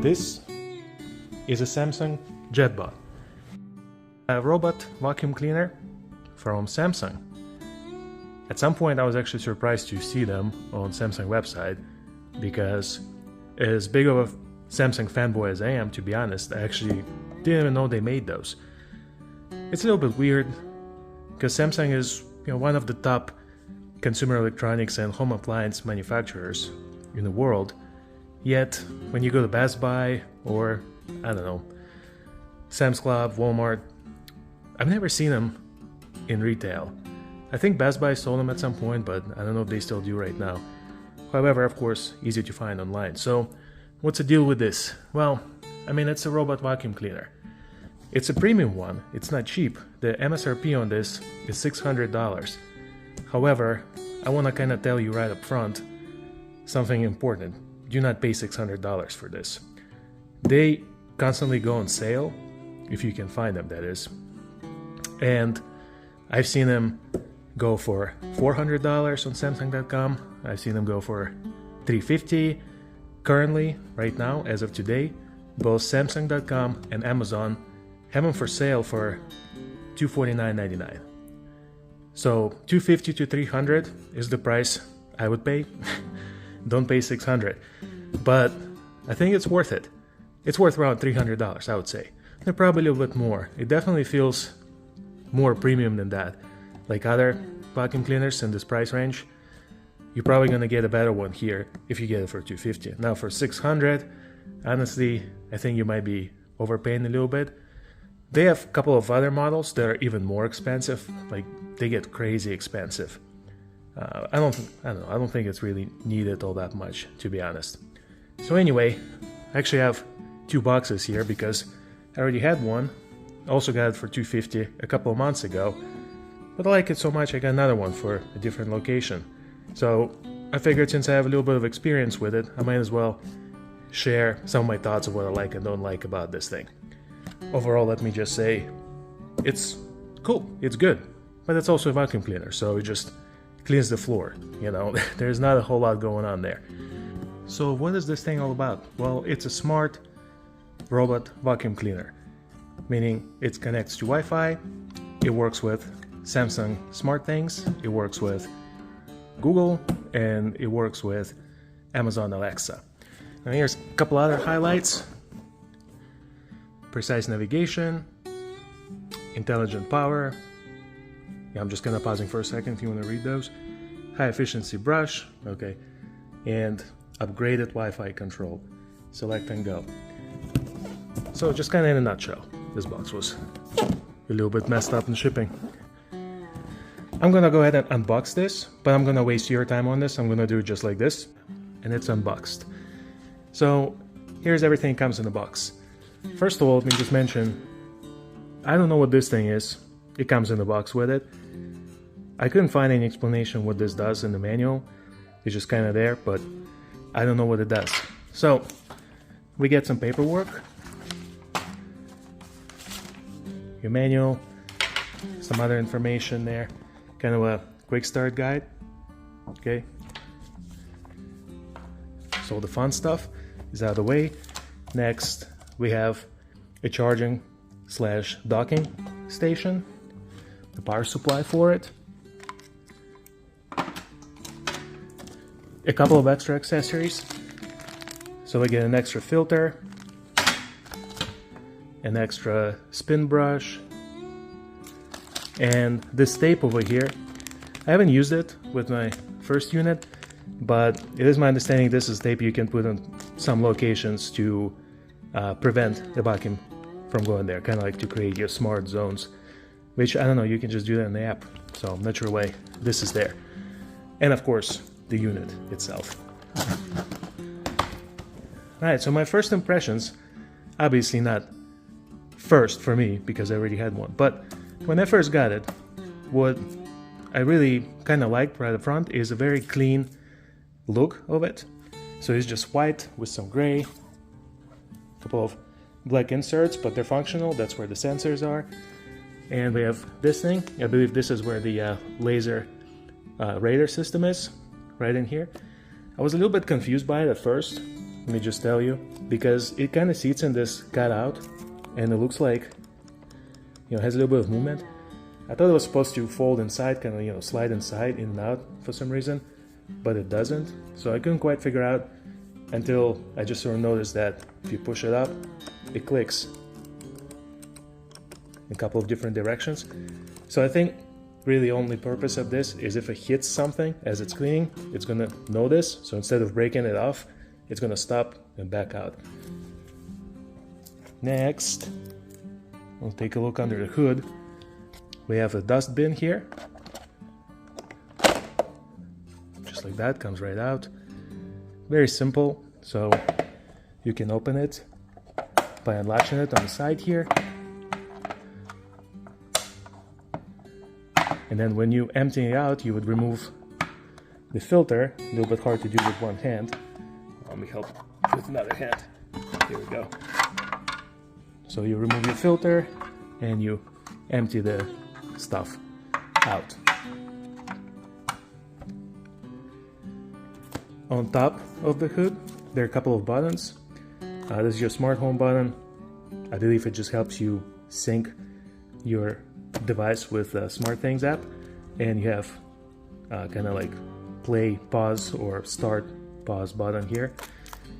And this is a Samsung Jet Bot, a robot vacuum cleaner from Samsung. At some point I was actually surprised to see them on Samsung website, because as big of a Samsung fanboy as I am, to be honest, I actually didn't even know they made those. It's a little bit weird because Samsung is one of the top consumer electronics and home appliance manufacturers in the world, yet when you go to Best Buy or, I don't know, Sam's Club, Walmart, I've never seen them in retail. I think Best Buy sold them at some point, but I don't know if they still do right now. However, of course, easy to find online. So what's the deal with this? Well, I mean, it's a robot vacuum cleaner. It's a premium one. It's not cheap. The MSRP on this is $600. However, I want to kind of tell you right up front something important. Do not pay $600 for this. They constantly go on sale, if you can find them, that is. And I've seen them go for $400 on Samsung.com. I've seen them go for $350. Currently, right now, as of today, both Samsung.com and Amazon have them for sale for $249.99. So $250 to $300 is the price I would pay. Don't pay $600. But I think it's worth it. It's worth around $300, I would say. They're probably a little bit more. It definitely feels more premium than that. Like other vacuum cleaners in this price range, you're probably going to get a better one here if you get it for $250. Now for $600, honestly, I think you might be overpaying a little bit. They have a couple of other models that are even more expensive. Like, they get crazy expensive. I don't know. I don't think it's really needed all that much, to be honest. So anyway, I actually have two boxes here because I already had one. I also got it for $250 a couple of months ago. But I like it so much, I got another one for a different location. So I figured since I have a little bit of experience with it, I might as well share some of my thoughts of what I like and don't like about this thing. Overall, let me just say, it's cool, it's good, but it's also a vacuum cleaner, so it just cleans the floor, there's not a whole lot going on there. So what is this thing all about? Well, it's a smart robot vacuum cleaner, meaning it connects to Wi-Fi, it works with Samsung SmartThings, it works with Google, and it works with Amazon Alexa. Now here's a couple other highlights. Precise navigation, intelligent power. Yeah, I'm just kind of pausing for a second if you want to read those. High efficiency brush, okay, and upgraded Wi-Fi control. Select and go. So just kind of in a nutshell, this box was a little bit messed up in shipping. I'm gonna go ahead and unbox this, but I'm gonna waste your time on this. I'm gonna do it just like this, and it's unboxed. So here's everything that comes in the box. First of all, let me just mention, I don't know what this thing is. It comes in the box with it. I couldn't find any explanation what this does in the manual. It's just kind of there, but I don't know what it does. So we get some paperwork, your manual, some other information there, kind of a quick start guide. Okay, so the fun stuff is out of the way. Next, we have a charging / docking station, the power supply for it, a couple of extra accessories. So we get an extra filter, an extra spin brush, and this tape over here. I haven't used it with my first unit, but it is my understanding this is tape you can put on some locations to prevent the vacuum from going there, kind of like to create your smart zones, which, I don't know, you can just do that in the app, so I'm not sure why this is there. And of course, the unit itself. Alright, so my first impressions, obviously not first for me, because I already had one, but when I first got it, what I really kind of liked right up front is a very clean look of it. So it's just white with some gray, a couple of black inserts, but they're functional. That's where the sensors are. And we have this thing. I believe this is where the laser radar system is, right in here. I was a little bit confused by it at first, let me just tell you, because it kind of sits in this cutout and it looks like, has a little bit of movement. I thought it was supposed to fold inside, kind of, slide inside, in and out for some reason, but it doesn't. So I couldn't quite figure out until I just sort of noticed that if you push it up, it clicks in a couple of different directions. So I think really the only purpose of this is if it hits something as it's cleaning, it's gonna know this. So instead of breaking it off, it's gonna stop and back out. Next, we'll take a look under the hood. We have a dust bin here. Just like that, comes right out. Very simple, so you can open it by unlatching it on the side here. And then when you empty it out, you would remove the filter. A little bit hard to do with one hand. Let me help with another hand. Here we go. So you remove your filter and you empty the stuff out. On top of the hood, there are a couple of buttons. This is your smart home button. I believe it just helps you sync your device with the SmartThings app, and you have kind of like play, pause, or start, pause button here.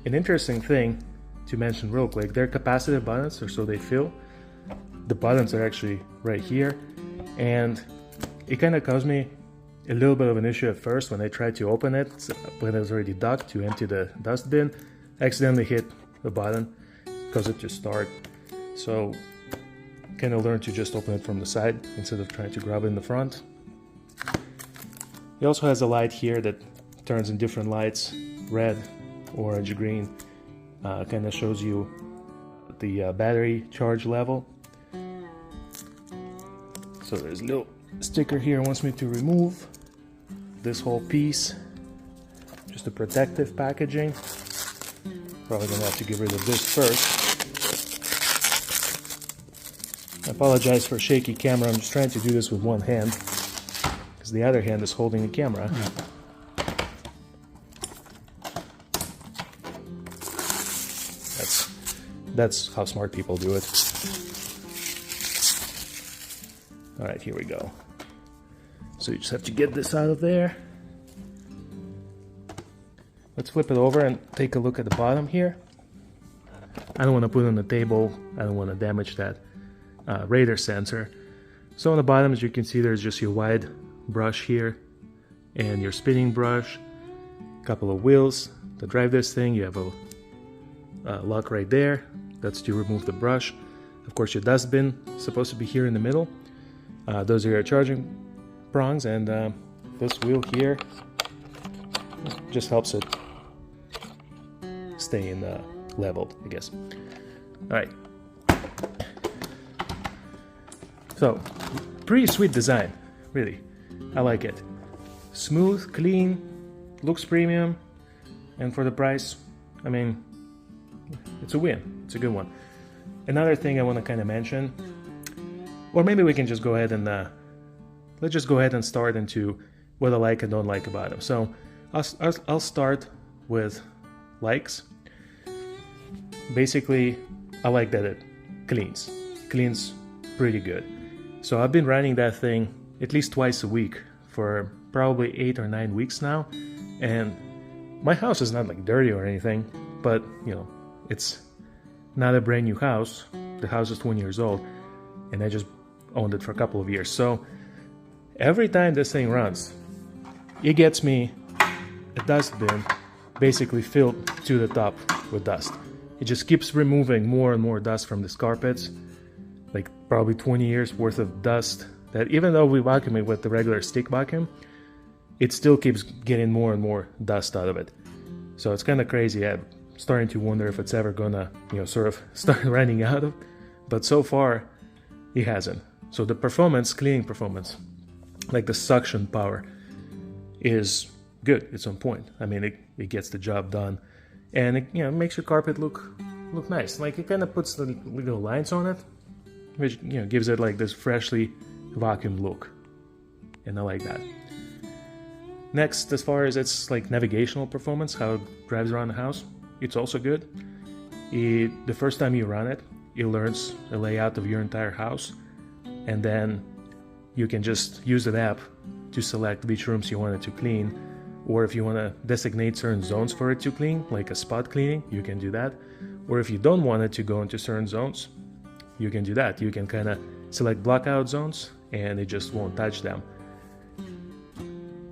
An interesting thing to mention real quick, they're capacitive buttons, or so they feel. The buttons are actually right here, and it kind of caused me a little bit of an issue at first when I tried to open it, when it was already docked to empty the dust bin. I accidentally hit the button, caused it to start. So kind of learned to just open it from the side instead of trying to grab it in the front. It also has a light here that turns in different lights, red, orange, green. Kind of shows you the battery charge level. So there's a little sticker here, wants me to remove this whole piece. Just a protective packaging. Probably gonna have to get rid of this first. I apologize for shaky camera, I'm just trying to do this with one hand because the other hand is holding the camera. That's how smart people do it. Alright, here we go. So you just have to get this out of there. Let's flip it over and take a look at the bottom here. I don't want to put it on the table, I don't want to damage that radar sensor. So on the bottom, as you can see, there's just your wide brush here and your spinning brush, a couple of wheels to drive this thing. You have a lock right there, that's to remove the brush. Of course, your dustbin is supposed to be here in the middle. Those are your charging prongs, and this wheel here just helps it stay in leveled, I guess. All right. So, pretty sweet design, really. I like it. Smooth, clean, looks premium, and for the price, I mean, it's a win. It's a good one. Another thing I want to kind of mention, or maybe we can just go ahead and let's just go ahead and start into what I like and don't like about them. So I'll start with likes. Basically, I like that it cleans pretty good. So I've been running that thing at least twice a week for probably 8 or 9 weeks now, and my house is not like dirty or anything, but it's not a brand new house. The house is 20 years old, and I just owned it for a couple of years. So every time this thing runs, it gets me a dustbin basically filled to the top with dust. It just keeps removing more and more dust from these carpets, like probably 20 years worth of dust that even though we vacuum it with the regular stick vacuum, it still keeps getting more and more dust out of it. So it's kind of crazy. I'm starting to wonder if it's ever gonna, sort of start running out of, but so far it hasn't. So the cleaning performance, like the suction power, is good. It's on point. I mean, it gets the job done, and it makes your carpet look nice. Like it kind of puts the little lines on it, which gives it like this freshly vacuumed look, and I like that. Next, as far as its like navigational performance, how it drives around the house, it's also good. The first time you run it, it learns the layout of your entire house, and then you can just use the app to select which rooms you want it to clean, or if you want to designate certain zones for it to clean, like a spot cleaning, you can do that. Or if you don't want it to go into certain zones, you can do that. You can kind of select blockout zones and it just won't touch them.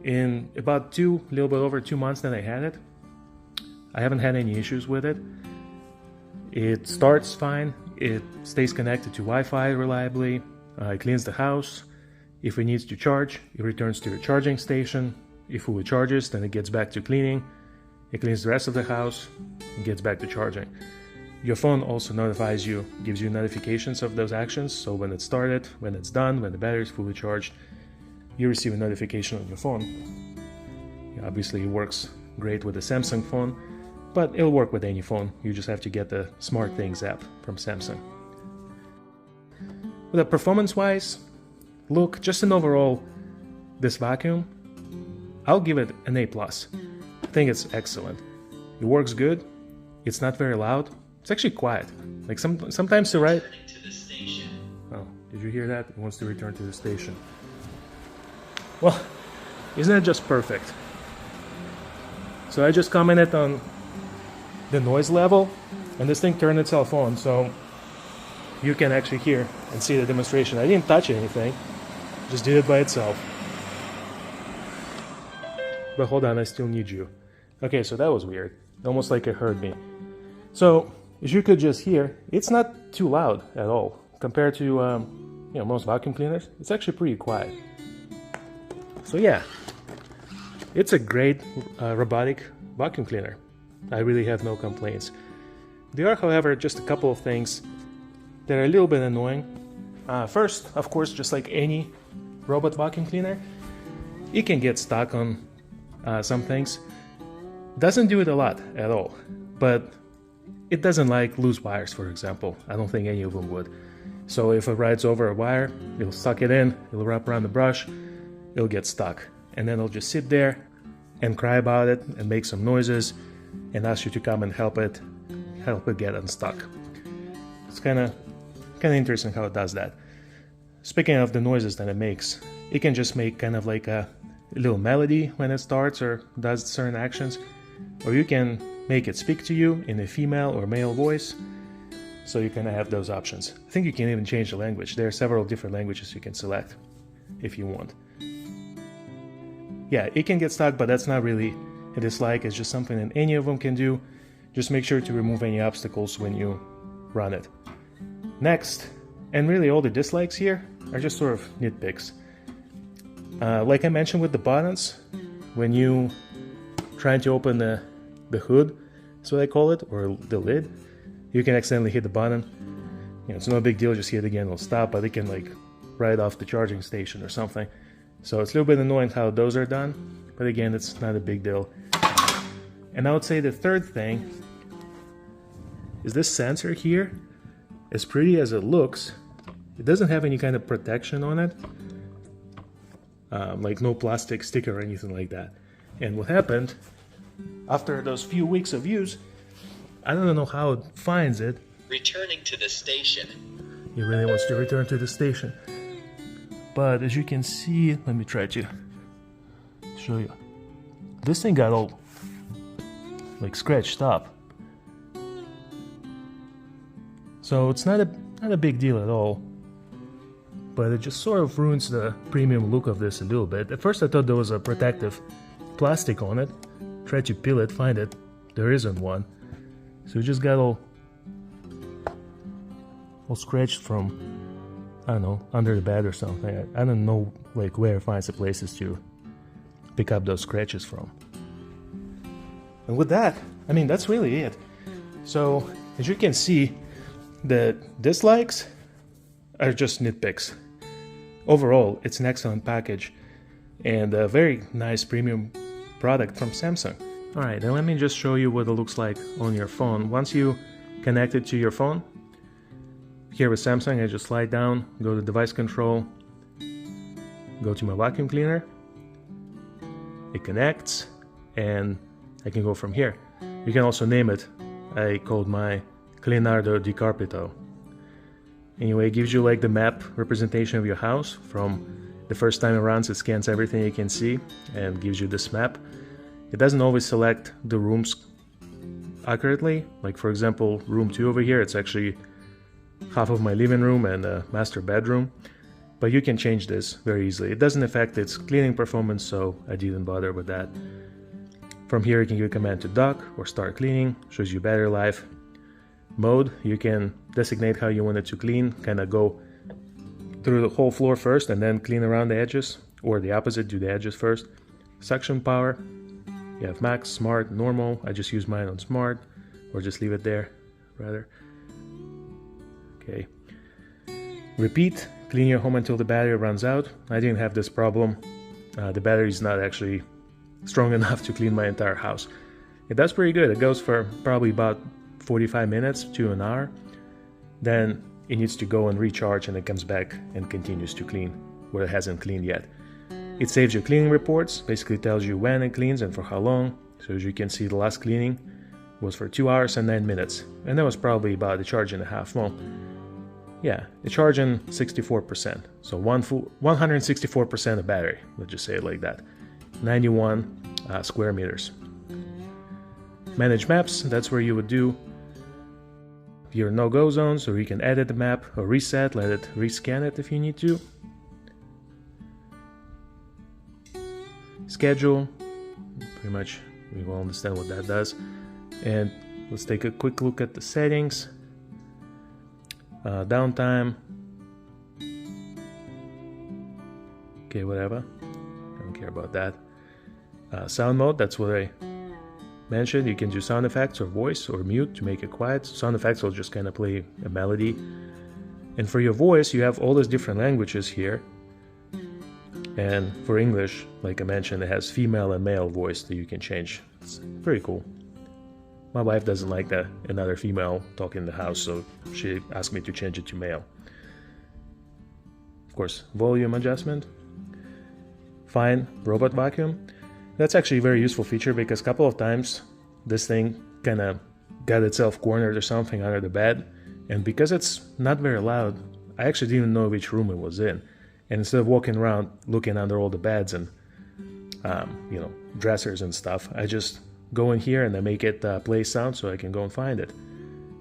In about a little bit over 2 months that I had it, I haven't had any issues with it. It starts fine, it stays connected to Wi-Fi reliably, it cleans the house. If it needs to charge, it returns to the charging station. It fully charges, then it gets back to cleaning. It cleans the rest of the house and gets back to charging. Your phone also notifies you, gives you notifications of those actions, so when it's started, when it's done, when the battery is fully charged, you receive a notification on your phone. Obviously it works great with the Samsung phone, but it'll work with any phone. You just have to get the Smart Things app from Samsung. But performance-wise, look, just an overall, this vacuum, I'll give it an A+. I think it's excellent. It works good. It's not very loud. It's actually quiet. Like sometimes to write. Oh, did you hear that? It wants to return to the station. Well, isn't it just perfect? So I just commented on the noise level, and this thing turned itself on, so you can actually hear and see the demonstration. I didn't touch anything, just did it by itself. But hold on, I still need you. Okay, so that was weird. Almost like it heard me. So, as you could just hear, it's not too loud at all. Compared to most vacuum cleaners, it's actually pretty quiet. So yeah, it's a great robotic vacuum cleaner. I really have no complaints. There are, however, just a couple of things that are a little bit annoying. First, of course, just like any robot vacuum cleaner, it can get stuck on some things. Doesn't do it a lot at all, but it doesn't like loose wires, for example. I don't think any of them would. So if it rides over a wire, it'll suck it in, it'll wrap around the brush, it'll get stuck. And then it'll just sit there and cry about it and make some noises and ask you to come and help it get unstuck. It's kind of interesting how it does that. Speaking of the noises that it makes, it can just make kind of like a little melody when it starts or does certain actions, or you can make it speak to you in a female or male voice, so you kind of have those options. I think you can even change the language. There are several different languages you can select if you want. Yeah, it can get stuck, but that's not really a dislike. It's just something that any of them can do. Just make sure to remove any obstacles when you run it. Next, and really all the dislikes here are just sort of nitpicks. Like I mentioned with the buttons, when you try to open the hood, that's what I call it, or the lid, you can accidentally hit the button. It's no big deal, just hit it again, it'll stop, but it can like right off the charging station or something. So it's a little bit annoying how those are done, but again, it's not a big deal. And I would say the third thing is this sensor here. As pretty as it looks, it doesn't have any kind of protection on it, like no plastic sticker or anything like that. And what happened, after those few weeks of use, I don't know how it finds it. Returning to the station. It really wants to return to the station. But as you can see, let me try to show you. This thing got all like scratched up. So it's not a big deal at all. But it just sort of ruins the premium look of this a little bit. At first I thought there was a protective plastic on it. Tried to peel it, find it. There isn't one. So it just got all scratched from, I don't know, under the bed or something. I don't know like where it finds the places to pick up those scratches from. And with that, I mean, that's really it. So as you can see, the dislikes are just nitpicks. Overall, it's an excellent package and a very nice premium product from Samsung. Alright, then let me just show you what it looks like on your phone. Once you connect it to your phone, here with Samsung, I just slide down, go to device control, go to my vacuum cleaner, it connects, and I can go from here. You can also name it I called my Cleanardo di Carpito. Anyway, it gives you like the map representation of your house. From the first time it runs, it scans everything you can see and gives you this map. It doesn't always select the rooms accurately. Like for example, room 2 over here, it's actually half of my living room and a master bedroom. But you can change this very easily. It doesn't affect its cleaning performance, so I didn't bother with that. From here you can give a command to dock or start cleaning, shows you battery life. Mode, you can designate how you want it to clean, kind of go through the whole floor first and then clean around the edges, or the opposite, do the edges first. Suction power, you have max, smart, normal. I just use mine on smart, or just leave it there rather. Okay. Repeat, clean your home until the battery runs out. I didn't have this problem. The battery is not actually strong enough to clean my entire house. It does pretty good. It goes for probably about 45 minutes to an hour. Then it needs to go and recharge, and it comes back and continues to clean where it hasn't cleaned yet. It saves your cleaning reports, basically tells you when it cleans and for how long. So as you can see, the last cleaning was for 2 hours and 9 minutes. And that was probably about a charge and a half. Well, yeah, the charging 64%. So 164% of battery, let's just say it like that. 91 square meters. Manage maps, that's where you would do your no-go zones, or you can edit the map or reset, let it rescan it if you need to. Schedule, pretty much we will understand what that does. And let's take a quick look at the settings. Downtime. Okay, whatever. I don't care about that. Sound mode, that's what I mentioned. You can do sound effects or voice or mute to make it quiet. Sound effects will just kind of play a melody. And for your voice, you have all these different languages here. And for English, like I mentioned, it has female and male voice that you can change. It's pretty cool. My wife doesn't like that another female talking in the house, so she asked me to change it to male. Of course, volume adjustment. Fine robot vacuum. That's actually a very useful feature because a couple of times this thing kind of got itself cornered or something under the bed. And because it's not very loud, I actually didn't know which room it was in. And instead of walking around looking under all the beds and dressers and stuff, I just go in here and I make it play sound so I can go and find it.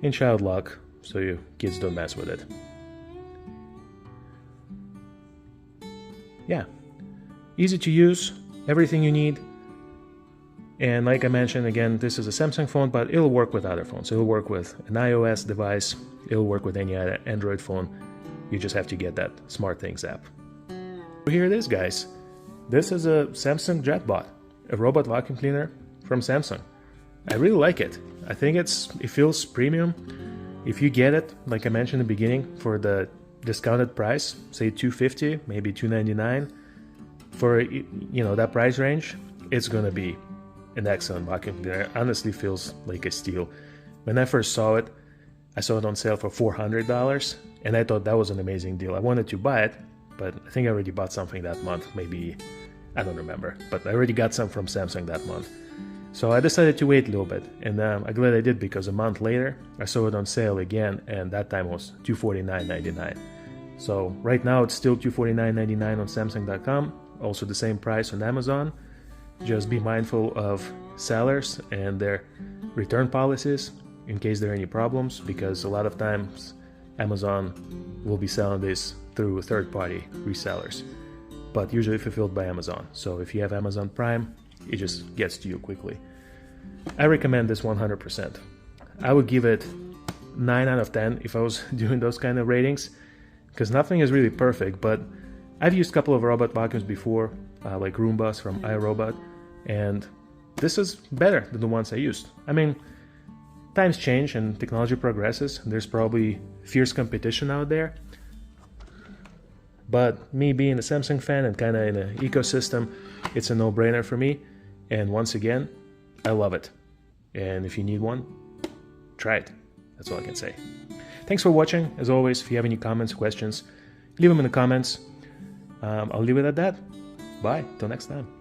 In child lock, so your kids don't mess with it. Yeah, easy to use, everything you need. And like I mentioned, again, this is a Samsung phone, but it'll work with other phones. It'll work with an iOS device. It'll work with any other Android phone. You just have to get that SmartThings app. So here it is, guys. This is a Samsung Jet Bot, a robot vacuum cleaner from Samsung. I really like it. I think it feels premium. If you get it, like I mentioned in the beginning, for the discounted price, say $250, maybe $299, for that price range, it's gonna be an excellent vacuum cleaner. Honestly, feels like a steal. When I first saw it, I saw it on sale for $400, and I thought that was an amazing deal. I wanted to buy it, but I think I already bought something that month. Maybe, I don't remember, but I already got some from Samsung that month. So I decided to wait a little bit, and I'm glad I did, because a month later I saw it on sale again, and that time was $249.99. So right now it's still $249.99 on Samsung.com, also the same price on Amazon. Just be mindful of sellers and their return policies in case there are any problems, because a lot of times Amazon will be selling this through third-party resellers, but usually fulfilled by Amazon. So if you have Amazon Prime, it just gets to you quickly. I recommend this 100%. I would give it 9 out of 10 if I was doing those kind of ratings, because nothing is really perfect, but I've used a couple of robot vacuums before, like Roombas from iRobot, and this is better than the ones I used. I mean, times change and technology progresses. There's probably fierce competition out there, but me being a Samsung fan and kind of in an ecosystem, it's a no-brainer for me. And once again, I love it. And if you need one, try it. That's all I can say. Thanks for watching. As always, if you have any comments, questions, leave them in the comments. I'll leave it at that. Bye. Till next time.